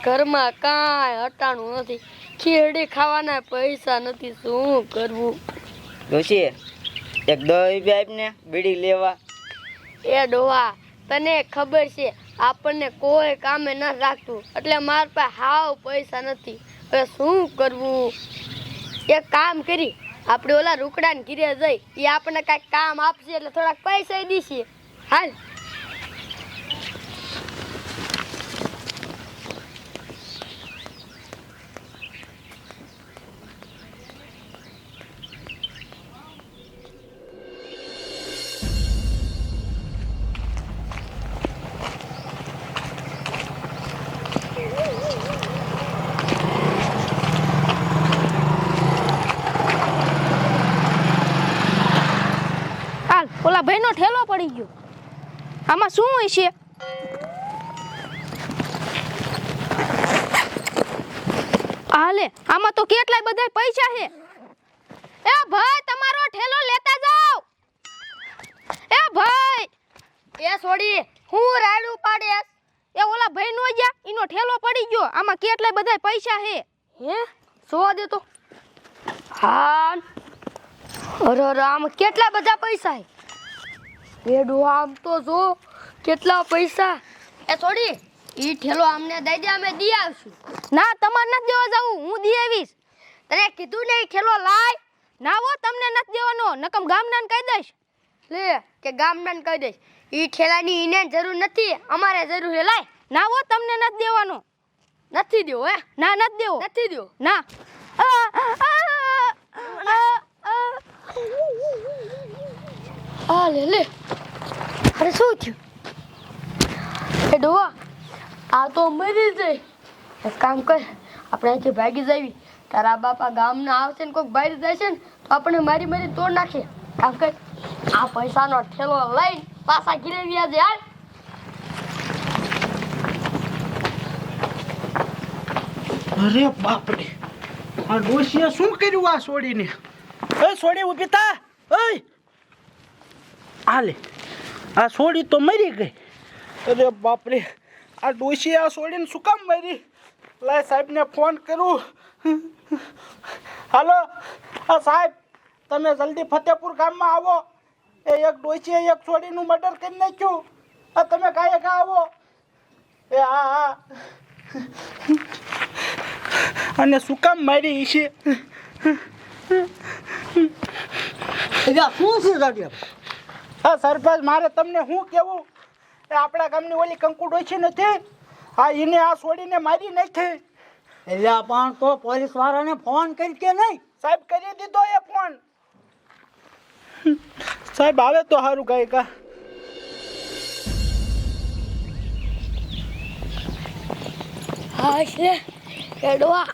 ઘરમાં કાંઈ હટાણું નથી, ખીરડી ખાવાના પૈસા નથી, શું કરવું? ડોશી એક 10 રૂપિયા આપને બીડી લેવા. એ ડોહા, તને ખબર છે આપણને કોઈ કામે ન રાખતું, એટલે માર પાસે હાવ પૈસા નથી. હવે શું કરવું? એક કામ કરી, આપણે ઓલા રૂકડાને ઘીરે જઈ, એ આપણને કાંઈક કામ આપશે એટલે થોડાક પૈસા દીશે. હાલ. ઓલા ભાઈનો ઠેલો પડી ગયો. આમાં શું હોય છે? હાલે, આમાં તો કેટલાય બધા પૈસા છે. એ ભાઈ, તમારો ઠેલો લેતા જાઓ. એ ભાઈ, એ છોડી, હું રાડું પાડે? એ ઓલા ભાઈ નો ગયા, એનો ઠેલો પડી ગયો. આમાં કેટલાય બધા પૈસા છે. હે, જોવા દે તો. હા, અરે અરે, આમાં કેટલા બધા પૈસા છે. એ ડોહા, આમ તો જો કેટલા પૈસા. એ છોડી, ઈ ઠેલો અમને દઈ દે, અમે દી આવશું. ના, તમારે નથી દેવા જાવું, હું દી આવીશ. તને કીધું ને ઈ ઠેલો લાય. ના હો, તમને નથી દેવાનો, નકમ ગામડાને કહી દઈશ. લે, કે ગામડાને કહી દઈશ. ઈ ઠેલાની ઈને જરૂર નથી, અમારે જરૂર છે. લાય. ના હો, તમને નથી દેવાનો. નથી દેવો? હે, ના, નથી દેવો. નથી દેવો. ના. આ લે લે. અરે શું થયું? એ ડોહા, આ તો મરી જાય. એક કામ કર, આપણે અહીંથી ભાગી જાવી. તારા બાપા ગામના આવશે ને કોઈક બહાર જાય છે ને તો આપણે મારી મારી તોડ નાખે. કામ કર, આ પૈસાનો ઠેલો લઈને પાછા ઘીરે વ્યા જાય. હાલ. અરે બાપરે, આ ડોશીએ શું કર્યું આ છોડીને? એ છોડી ઊભી થા. એ આલે, આ છોડી તો મરી ગઈ. અરે બાપરે, આ ડોશીએ આ છોડીને શું કામ મરી? લાય સાહેબને ફોન કરું. હાલો, આ સાહેબ, તમે જલ્દી ફતેપુર ગામમાં આવો. એ એક ડોશીએ એક છોડીનું મર્ડર કરી નાખ્યું. આ તમે કાંઈ આવો. એ હા હા. અને શું કામ મારી છે? હા સરપંચ, મારે તમને શું કેવું? એ આપણા ગામની ઓલી કંકુ ડોશી નથી, હા, એને આ છોડીને મારી નાખી. એટલે પણ તો પોલીસ વાળાને ફોન કરી કે નહીં? સાહેબ, કરી દીધો એ ફોન. સાહેબ આવે તો સારું કાંઈ કા. હા છે એ ડોહા,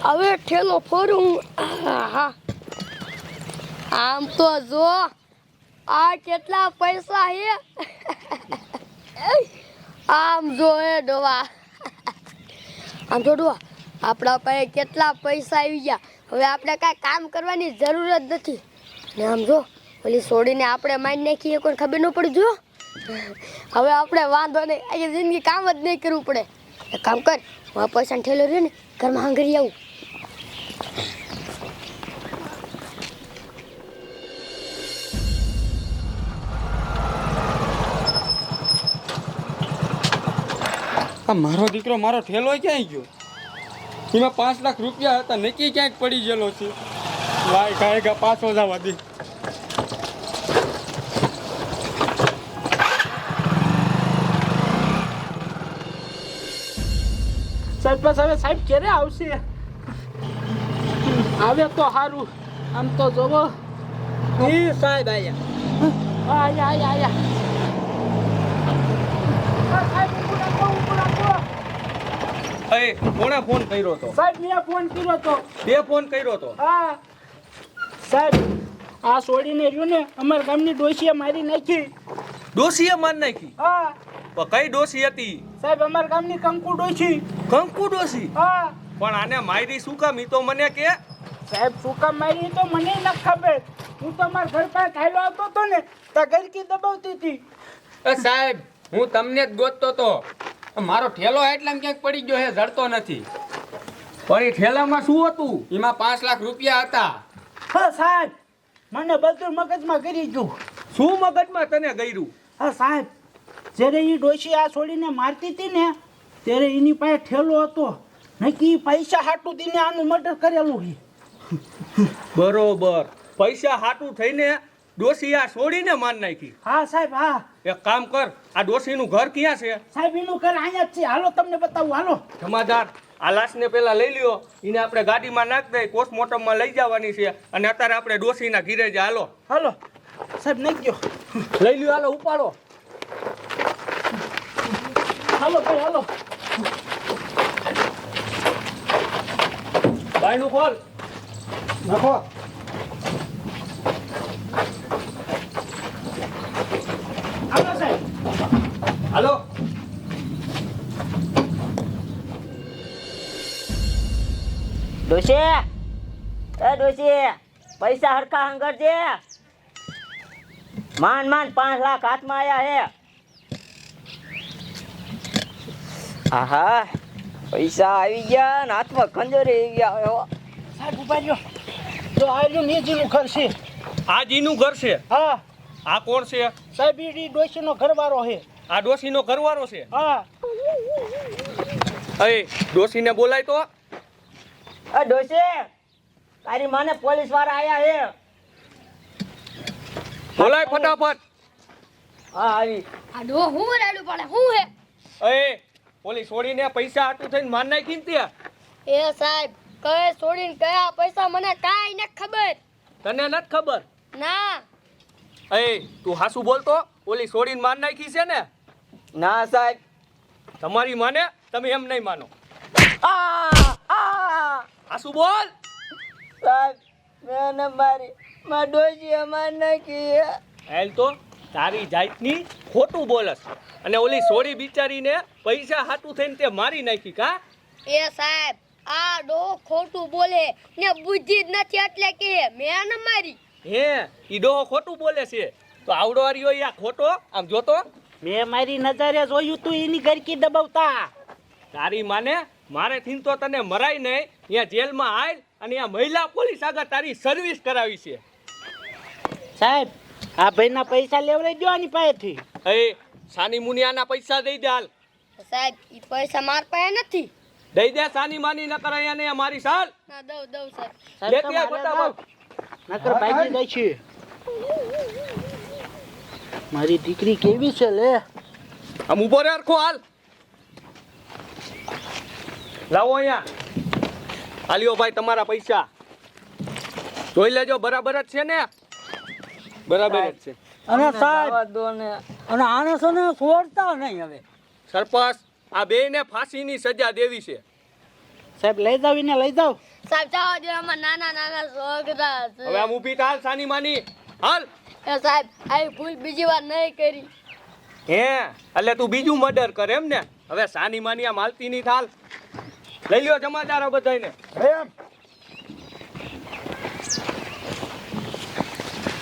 હવે ઠેલો ફોરું. હા, આમ તો જો આ કેટલા પૈસા છે. આમ જો એ ડોહા, આમ તો ડોહા, આપણા પાસે કેટલા પૈસા આવી ગયા. હવે આપણે કાંઈ કામ કરવાની જરૂર જ નથી. ને આમ જો ઓલી છોડીને આપણે મારી નાખીએ, કોઈ ખબર ન પડી. જો હવે આપણે વાંધો નહીં, આખી જિંદગી કામ જ નહીં કરવું પડે. એક કામ કર, હું પૈસા ઠેલો રહ્યો ને ઘરમાં હાંગરી આવું. આ મારો દીકરો મારો ઠેલો ક્યાંય ગયો? એમાં 5 લાખ રૂપિયા હતા, નક્કી ક્યાંક પડી ગયેલો છે. લાય ખાયગા, પાછો જવા દે. સરપંચ, હવે સાહેબ ક્યારે આવશે? આવે તો સારું. આમ તો જોવો. સાહેબ આયા. આયા આયા આયા. કોણે ફોન કર્યો તો? સાહેબ, મેં ફોન કર્યો તો. 2 ફોન કર્યો તો. હા સાહેબ, આ છોડીને રહ્યું ને અમારા ગામની ડોશીએ મારી નાખી. ડોશીએ માર નાખી? હા કઈ ડોશી હતી? સાહેબ, અમારા ગામની કંકુ ડોશી. કંકુ ડોશી? હા. પણ આને મારી શું કામ? ઈ તો મને કે. સાહેબ, શું કામ મારી તો મને ન ખબર. હું તો મારા ઘર પાસે ખાયલો આવતો હતો ને, તો ગરકી દબાવતી હતી. સાહેબ, હું તમને જ ગોતતો તો. મારો ઠેલો એટલામાં ક્યાંક પડી ગયો હે, જડતો નથી. પણ એ ઠેલામાં શું હતું? એમાં 5 લાખ રૂપિયા હતા. હા સાહેબ, મને બધું મગજમાં કરી ગયું. શું મગજમાં તને ગયરું? હા સાહેબ, જ્યારે એ ડોશી આ છોડીને મારતી હતી ને ત્યારે એની પાસે ઠેલો હતો. નક્કી પૈસા હાટું દીને આનું મર્ડર કરેલું છે. બરોબર, પૈસા હાટું થઈને ડોસી આ છોડીને માર નાખી. હા સાહેબ, હા એક કામ કર, આ ડોસીનું ઘર ક્યાં છે? સાહેબ, એનું ઘર અહીંયા જ છે. હાલો તમને બતાવું, હાલો. જમાદાર, આ લાશને પેલા લઈ લ્યો, એને આપણે ગાડીમાં નાખ દઈ, પોસ્ટમોર્ટમમાં લઈ જવાની છે, અને અત્યારે આપણે ડોસીના ઘીરે જ હાલો. હાલો સાહેબ, નહીં ગયો. લઈ લ્યો, હાલો ઉપાડો. હાલો ભાઈ, હાલો. બાયનું ખોલ. નાખો. હાલો સાહેબ. હાલો. ડોશી, એ ડોશી, પૈસા હરખા હંગરજે. માંડ 5 લાખ હાથમાં આયા હે. આહા, પૈસા આવી ગયા ને હાથમાં ખંજર આવી ગયા હો. સાહેબ ઉભા રહ્યો. તો આ રહ્યું નેજીનું ઘર છે. આ જીનું ઘર છે. હા આ કોણ છે? સાહેબ, એ ડોશીનો ઘરવાળો છે. આ ડોસીનો ઘરવાળો છે. હા. એ ડોસીને બોલાય તો. એ ડોશી, તારી માને પોલીસ વાળા આયા હે. બોલાય ફટાફટ. હા આવી. આ ડો હું રાડું પડે હું હે? એ ઓલી છોડીને પૈસા હાટું થઈને માર નાખી ને ત્યાં. એ સાહેબ, કઈ છોડીને કયા પૈસા મને કાંઈ ન ખબર. તને નથી ખબર? ના. એ તું હાસુ બોલતો, ઓલી છોડીને માર નાખી છે ને? ના સાહેબ. તમારી માને તમે એમ નહીં માનો. આ હાસુ બોલ. સાહેબ, મેં મારી માં ડોશી અમાર નાખી. હાલ તો તારી જાતની ખોટું બોલસ, અને ઓલી છોડી બિચારીને પૈસા હાટું થઈને તે મારી નાખી કા? એ સાહેબ, આ ડો ખોટું બોલે ને બુદ્ધિ જ નથી એટલે કે મેં ન મારી. હે, ઈ ડોહો ખોટું બોલે છે તો આવડો આર્યો ઈ આ ખોટો? આમ જોતો. મેં મારી નજરે જોયું તું એની ગરકી દબાવતા. તારી માને મારે થીન તો તને મરાય નહીં, અહીંયા જેલમાં આય અને અહીંયા મહિલા પોલીસ આગળ તારી સર્વિસ કરાવી છે. સાહેબ, આ ભાઈના પૈસા લેવડાઈ દો આની પાસેથી. એ સાની મુનિયાના પૈસા દઈ દે હાલ. સાહેબ, ઈ પૈસા માર પાસે નથી. દઈ દે સાની માની ન કરાય ને મારી સાલ. ના દઉં સાહેબ. લેતી આવ ફટાફટ. નકર ભાગી જાય છે. મારી દીકરી કેવી છે લે. આમ ઉભો રે હરખો હાલ. લાવો અહીંયા. આલ્યો ભાઈ તમારા પૈસા. જોઈ લેજો બરાબર જ છે ને? બરાબર જ છે. અને સાહેબ, દો ને. અને આને છે ને છોડતા નહીં હવે. સરપંચ, આ બેયને ફાંસીની સજા દેવી છે. સાહેબ, લઈ જાવ એને, લઈ જાવ. સાહેબ, જાઓ દે, આમાં નાના નાના છોકરા છે. હવે આમ ઊભી થાલ સાની માની હાલ. એ સાહેબ, આવી ભૂલ બીજી વાર નહીં કરી. હે, એટલે તું બીજું મર્ડર કરે એમ ને? હવે સાની માની આમ હાલતી નહીં થાલ. લઈ લ્યો જમાદારો બધાયને. એમ